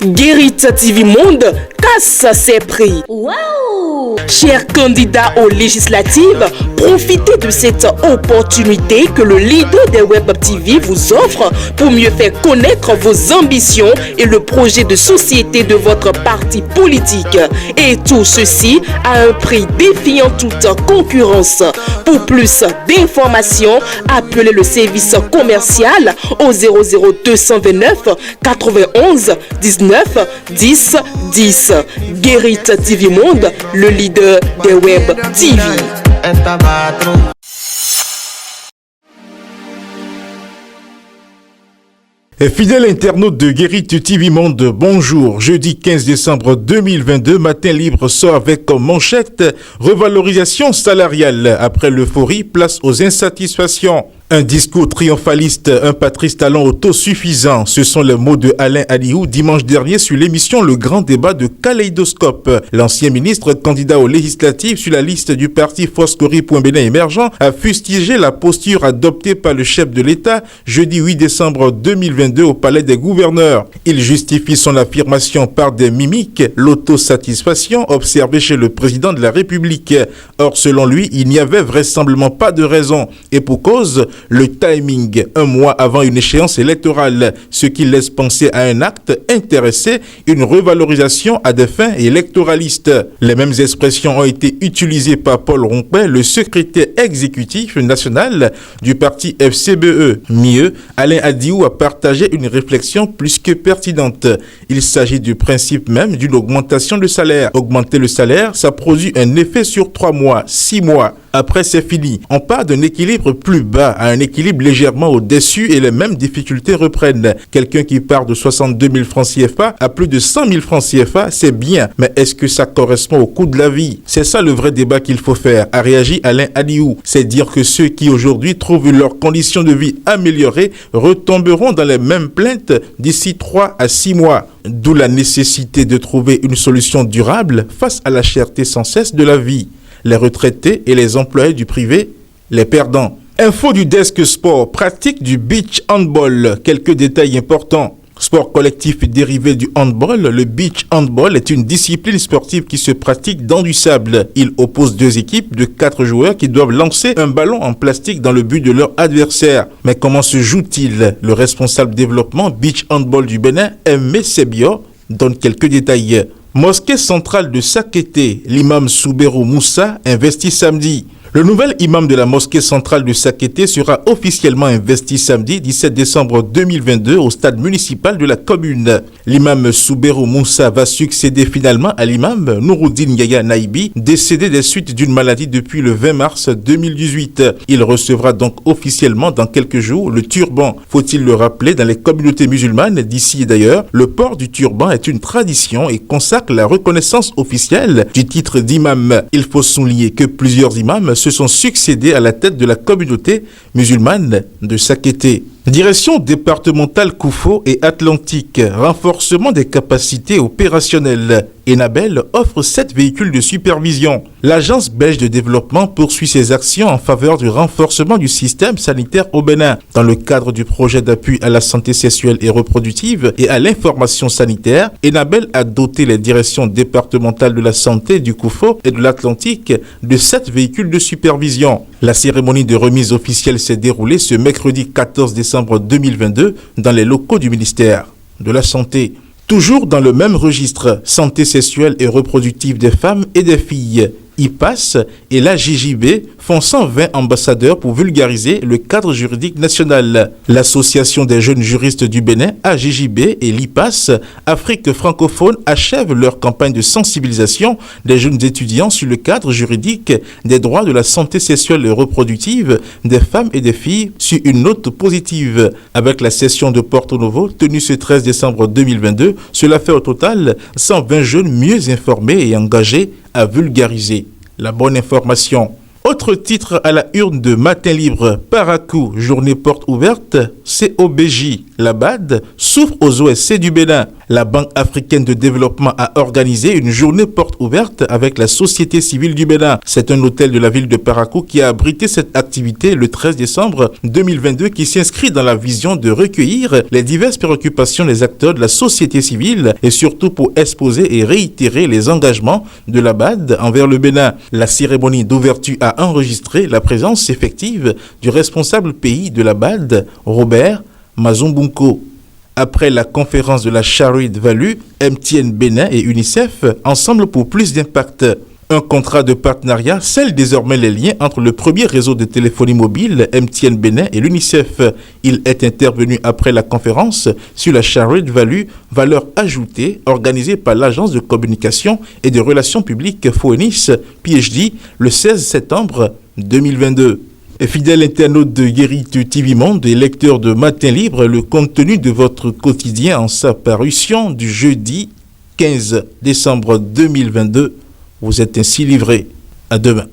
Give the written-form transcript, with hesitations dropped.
Guérit TV Monde casse ses prix. Waouh! Chers candidats aux législatives, profitez de cette opportunité que le leader des Web TV vous offre pour mieux faire connaître vos ambitions et le projet de société de votre parti politique. Et tout ceci à un prix défiant toute concurrence. Pour plus d'informations, appelez le service commercial au 00229 91 19 10 10. Guérit TV Monde, le leader des Web TV. Fidèle internaute de Guérit TV Monde, bonjour. Jeudi 15 décembre 2022, Matin Libre sort avec comme manchette revalorisation salariale. Après l'euphorie, place aux insatisfactions. Un discours triomphaliste, un Patrice Talon autosuffisant. Ce sont les mots de Alain Aliou dimanche dernier sur l'émission Le Grand Débat de Kaléidoscope. L'ancien ministre, candidat aux législatives sur la liste du parti Foscori.Bénin émergent, a fustigé la posture adoptée par le chef de l'État jeudi 8 décembre 2022 au Palais des Gouverneurs. Il justifie son affirmation par des mimiques, l'autosatisfaction observée chez le président de la République. Or, selon lui, il n'y avait vraisemblablement pas de raison. Et pour cause, le timing, un mois avant une échéance électorale, ce qui laisse penser à un acte intéressé, une revalorisation à des fins électoralistes. Les mêmes expressions ont été utilisées par Paul Rompin, le secrétaire exécutif national du parti FCBE. Mieux, Alain Aliou a partagé une réflexion plus que pertinente. Il s'agit du principe même d'une augmentation de salaire. Augmenter le salaire, ça produit un effet sur 3 mois, 6 mois. Après, c'est fini. On part d'un équilibre plus bas à un équilibre légèrement au-dessus et les mêmes difficultés reprennent. Quelqu'un qui part de 62 000 francs CFA à plus de 100 000 francs CFA, c'est bien. Mais est-ce que ça correspond au coût de la vie? C'est ça le vrai débat qu'il faut faire, a réagi Alain Aliou. C'est dire que ceux qui aujourd'hui trouvent leurs conditions de vie améliorées retomberont dans les mêmes plaintes d'ici 3 à 6 mois. D'où la nécessité de trouver une solution durable face à la cherté sans cesse de la vie. Les retraités et les employés du privé, les perdants. Info du desk sport, pratique du beach handball. Quelques détails importants. Sport collectif dérivé du handball, le beach handball est une discipline sportive qui se pratique dans du sable. Il oppose 2 équipes de 4 joueurs qui doivent lancer un ballon en plastique dans le but de leur adversaire. Mais comment se joue-t-il? Le responsable développement beach handball du Bénin, Aimé Sebio, donne quelques détails. Mosquée centrale de Sakété, l'imam Souberou Moussa investit samedi. Le nouvel imam de la mosquée centrale de Sakété sera officiellement investi samedi 17 décembre 2022 au stade municipal de la commune. L'imam Souberou Moussa va succéder finalement à l'imam Nouroudine Yaya Naïbi, décédé des suites d'une maladie depuis le 20 mars 2018. Il recevra donc officiellement dans quelques jours le turban. Faut-il le rappeler, dans les communautés musulmanes d'ici et d'ailleurs, le port du turban est une tradition et consacre la reconnaissance officielle du titre d'imam. Il faut souligner que plusieurs imams se sont succédés à la tête de la communauté musulmane de Sakété. Direction départementale Koufo et Atlantique, renforcement des capacités opérationnelles. Enabel offre 7 véhicules de supervision. L'agence belge de développement poursuit ses actions en faveur du renforcement du système sanitaire au Bénin. Dans le cadre du projet d'appui à la santé sexuelle et reproductive et à l'information sanitaire, Enabel a doté les directions départementales de la santé du Koufo et de l'Atlantique de 7 véhicules de supervision. La cérémonie de remise officielle s'est déroulée ce mercredi 14 décembre 2022 dans les locaux du ministère de la Santé. Toujours dans le même registre, santé sexuelle et reproductive des femmes et des filles. IPAS et la JJB font 120 ambassadeurs pour vulgariser le cadre juridique national. L'Association des jeunes juristes du Bénin, AJJB, et l'IPAS, Afrique francophone, achèvent leur campagne de sensibilisation des jeunes étudiants sur le cadre juridique des droits de la santé sexuelle et reproductive des femmes et des filles sur une note positive. Avec la session de Porto Novo tenue ce 13 décembre 2022, cela fait au total 120 jeunes mieux informés et engagés à vulgariser la bonne information. Autre titre à la urne de Matin Libre, Paracou, journée porte ouverte, COBJ, la BAD, souffre aux OSC du Bénin. La Banque africaine de développement a organisé une journée porte ouverte avec la société civile du Bénin. C'est un hôtel de la ville de Parakou qui a abrité cette activité le 13 décembre 2022 qui s'inscrit dans la vision de recueillir les diverses préoccupations des acteurs de la société civile et surtout pour exposer et réitérer les engagements de la BAD envers le Bénin. La cérémonie d'ouverture a enregistré la présence effective du responsable pays de la BAD, Robert Mazumbunko. Après la conférence de la Charid Value, MTN Bénin et UNICEF, ensemble pour plus d'impact. Un contrat de partenariat scelle désormais les liens entre le premier réseau de téléphonie mobile MTN Bénin et l'UNICEF. Il est intervenu après la conférence sur la Charid Value, valeur ajoutée, organisée par l'Agence de communication et de relations publiques Phoenix, PhD, le 16 septembre 2022. Fidèles internautes de Guérite TV Monde et lecteurs de Matin Libre, le contenu de votre quotidien en sa parution du jeudi 15 décembre 2022 vous êtes ainsi livré. À demain.